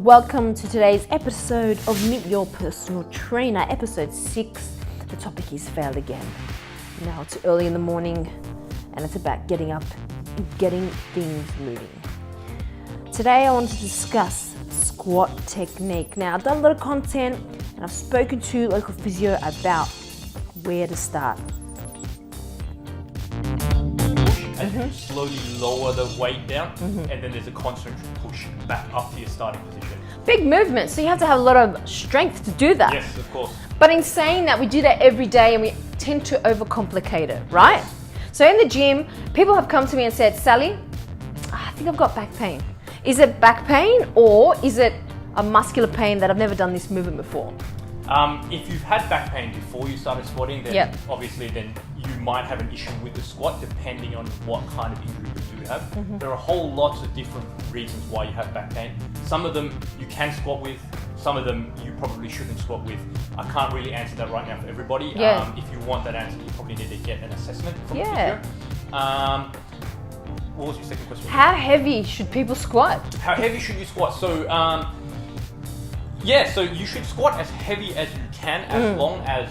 Welcome to today's episode of Meet Your Personal Trainer, episode 6. The topic is fail again. Now it's early in the morning and it's about getting up and getting things moving. Today I want to discuss squat technique. Now I've done a lot of content and I've spoken to local physio about where to start. And you slowly lower the weight down, and then there's a constant push back up to your starting position. Big movement, so you have to have a lot of strength to do that. Yes, of course. But in saying that, we do that every day and we tend to overcomplicate it, right? Yes. So in the gym, people have come to me and said, Sally, I think I've got back pain. Is it back pain or is it a muscular pain that I've never done this movement before? If you've had back pain before you started squatting, then obviously then you might have an issue with the squat depending on what kind of injury you do have. There are a whole lots of different reasons why you have back pain. Some of them you can squat with, some of them you probably shouldn't squat with. I can't really answer that right now for everybody. If you want that answer, you probably need to get an assessment from a physio. What was your second question? How heavy should people squat? How heavy should you squat? So so you should squat as heavy as you can as long as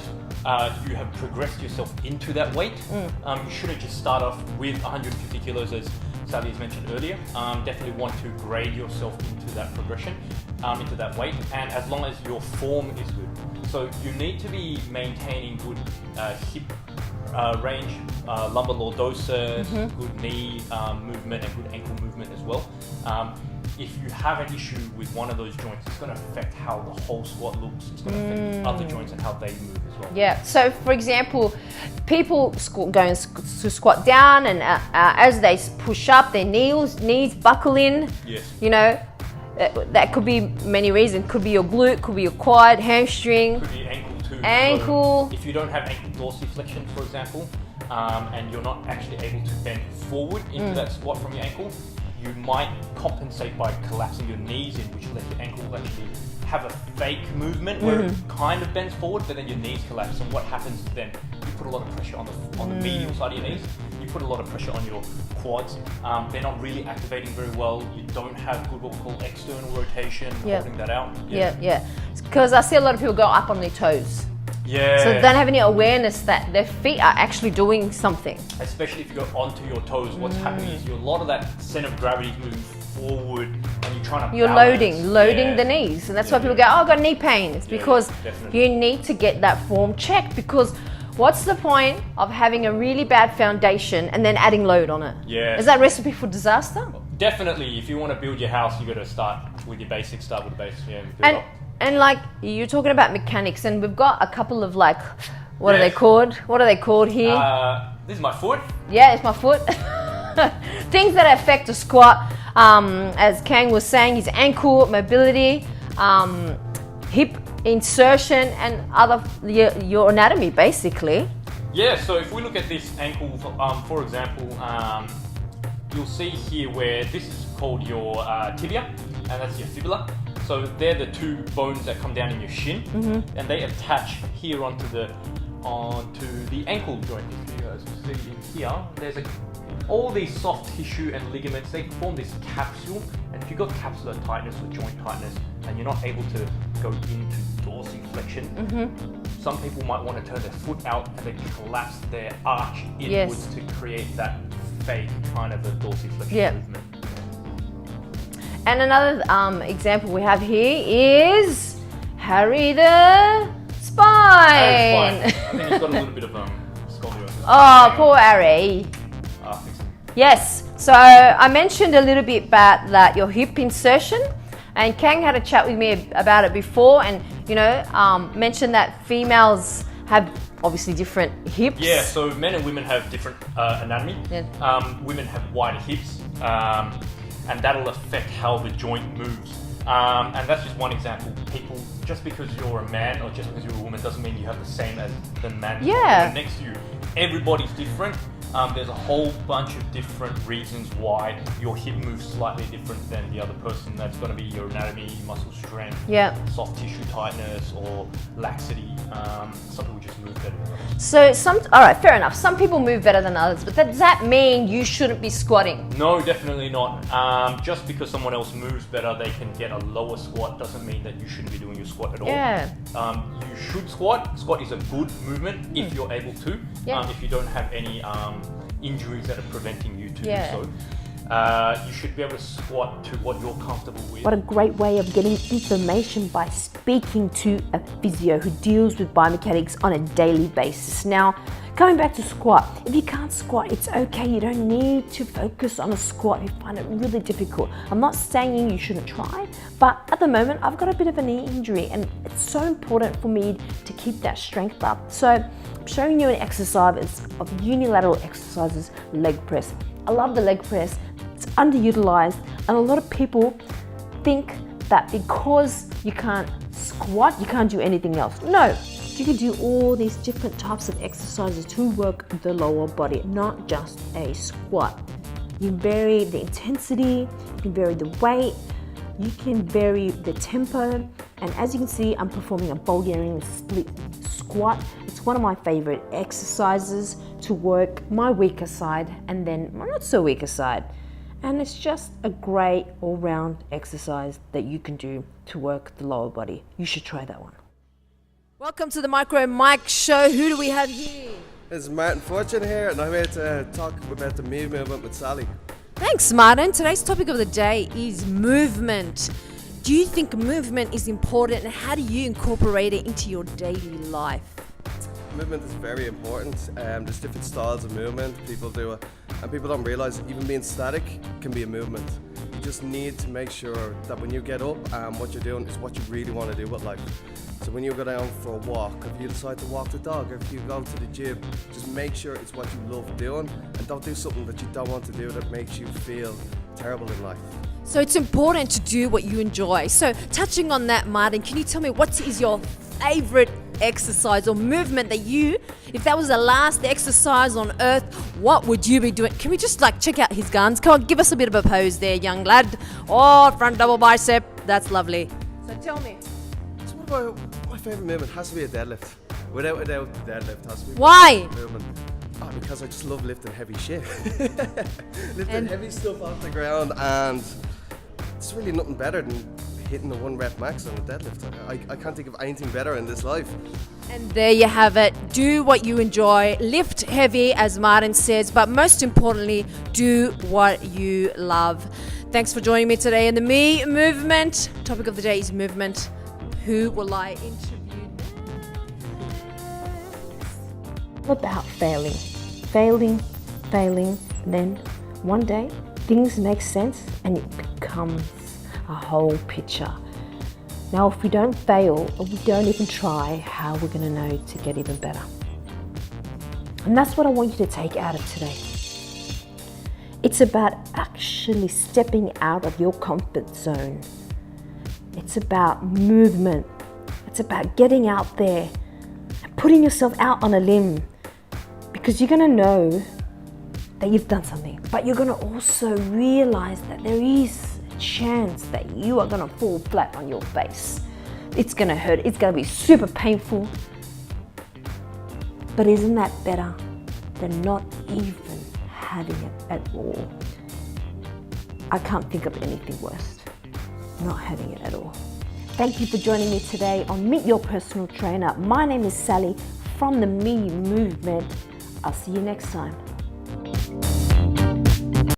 you have progressed yourself into that weight. You shouldn't just start off with 150 kilos as Sally has mentioned earlier. Definitely want to grade yourself into that progression, into that weight, and as long as your form is good. So you need to be maintaining good hip range, lumbar lordosis, good knee movement and good ankle movement as well. If you have an issue with one of those joints, it's going to affect how the whole squat looks. It's going to affect other joints and how they move as well. Yeah, so for example, people going to squat down and as they push up, their knees buckle in. Yes. You know, that could be many reasons. Could be your glute, could be your quad, hamstring. Could be ankle too. Ankle. So if you don't have ankle dorsiflexion, for example, and you're not actually able to bend forward into that squat from your ankle, you might compensate by collapsing your knees in, which lets your ankle actually have a fake movement where it kind of bends forward, but then your knees collapse. And what happens then? You put a lot of pressure on the medial side of your knees. You put a lot of pressure on your quads. They're not really activating very well. You don't have good what we call external rotation, holding that out. Yeah. Because I see a lot of people go up on their toes. Yeah. So they don't have any awareness that their feet are actually doing something. Especially if you go onto your toes, what's happening is a lot of that center of gravity is moving forward and you're trying to loading the knees. And that's why people go, oh, I've got knee pain. It's because you need to get that form checked, because what's the point of having a really bad foundation and then adding load on it? Yeah. Is that recipe for disaster? Definitely. If you want to build your house, you got to start with your basics, start with the basics. And like, you're talking about mechanics, and we've got a couple of like, what are they called? What are they called here? This is my foot. Yeah, it's my foot. Things that affect a squat, as Kang was saying, his ankle mobility, hip insertion, and other your anatomy basically. Yeah. So if we look at this ankle, for example, you'll see here where this is called your tibia, and that's your fibula. So they're the two bones that come down in your shin, and they attach here onto the ankle joint. If you guys see in here, there's all these soft tissue and ligaments. They form this capsule, and if you've got capsular tightness or joint tightness, and you're not able to go into dorsiflexion, some people might want to turn their foot out and then collapse their arch inwards to create that fake kind of a dorsiflexion movement. And another example we have here is Harry the Spine. I think he's got a little bit of scoliosis. Oh, poor Harry. Yes, so I mentioned a little bit about that, your hip insertion, and Kang had a chat with me about it before, and mentioned that females have obviously different hips. Yeah, so men and women have different anatomy. Women have wider hips. And that'll affect how the joint moves. And that's just one example. People, just because you're a man or just because you're a woman doesn't mean you have the same as the man next to you. Everybody's different. There's a whole bunch of different reasons why your hip moves slightly different than the other person. That's going to be your anatomy, muscle strength, soft tissue tightness, or laxity. Some people just move better than others. So all right, fair enough. Some people move better than others, but does that mean you shouldn't be squatting? No, definitely not. Just because someone else moves better, they can get a lower squat, doesn't mean that you shouldn't be doing your squat at all. Yeah. You should squat. Squat is a good movement if you're able to. If you don't have any injuries that are preventing you to do so. You should be able to squat to what you're comfortable with. What a great way of getting information by speaking to a physio who deals with biomechanics on a daily basis. Now, coming back to squat, if you can't squat, it's okay. You don't need to focus on a squat if you find it really difficult. I'm not saying you shouldn't try, but at the moment, I've got a bit of a knee injury and it's so important for me to keep that strength up. So I'm showing you an exercise of unilateral exercises, leg press. I love the leg press. It's underutilized, and a lot of people think that because you can't squat, you can't do anything else. No, you can do all these different types of exercises to work the lower body, not just a squat. You can vary the intensity, you can vary the weight, you can vary the tempo, and as you can see, I'm performing a Bulgarian split squat. It's one of my favorite exercises to work my weaker side and then my not so weaker side. And it's just a great all-round exercise that you can do to work the lower body. You should try that one. Welcome to the Micro Mike Show. Who do we have here? It's Martin Fortune here, and I'm here to talk about the Me movement with Sally. Thanks, Martin. Today's topic of the day is movement. Do you think movement is important, and how do you incorporate it into your daily life? Movement is very important. There's different styles of movement people do, and people don't realize even being static can be a movement. You just need to make sure that when you get up, what you're doing is what you really want to do with life. So when you go down for a walk, if you decide to walk the dog, or if you go to the gym, just make sure it's what you love doing, and don't do something that you don't want to do that makes you feel terrible in life. So it's important to do what you enjoy. So touching on that, Martin, can you tell me what is your favorite exercise or movement that if that was the last exercise on earth, what would you be doing? Can we just check out his guns? Come on, give us a bit of a pose there, young lad. Oh, front double bicep. That's lovely. So tell me. So my favourite movement has to be a deadlift. Without a doubt, the deadlift has to be Why? my movement. Because I just love lifting heavy shit. Lifting heavy stuff off the ground, and it's really nothing better than hitting the 1 rep max on a deadlift. I can't think of anything better in this life. And there you have it. Do what you enjoy, lift heavy as Martin says, but most importantly, do what you love. Thanks for joining me today in the Me Movement. Topic of the day is movement. Who will I interview next? About failing, then one day things make sense and it becomes a whole picture. Now, if we don't fail or we don't even try, how we're going to know to get even better? And that's what I want you to take out of today. It's about actually stepping out of your comfort zone. It's about movement. It's about getting out there and putting yourself out on a limb, because you're going to know that you've done something, but you're going to also realize that there is a chance that you are going to fall flat on your face. It's going to hurt. It's going to be super painful. But isn't that better than not even having it at all? I can't think of anything worse. Not having it at all. Thank you for joining me today on Meet Your Personal Trainer. My name is Sally from the Me Movement. I'll see you next time.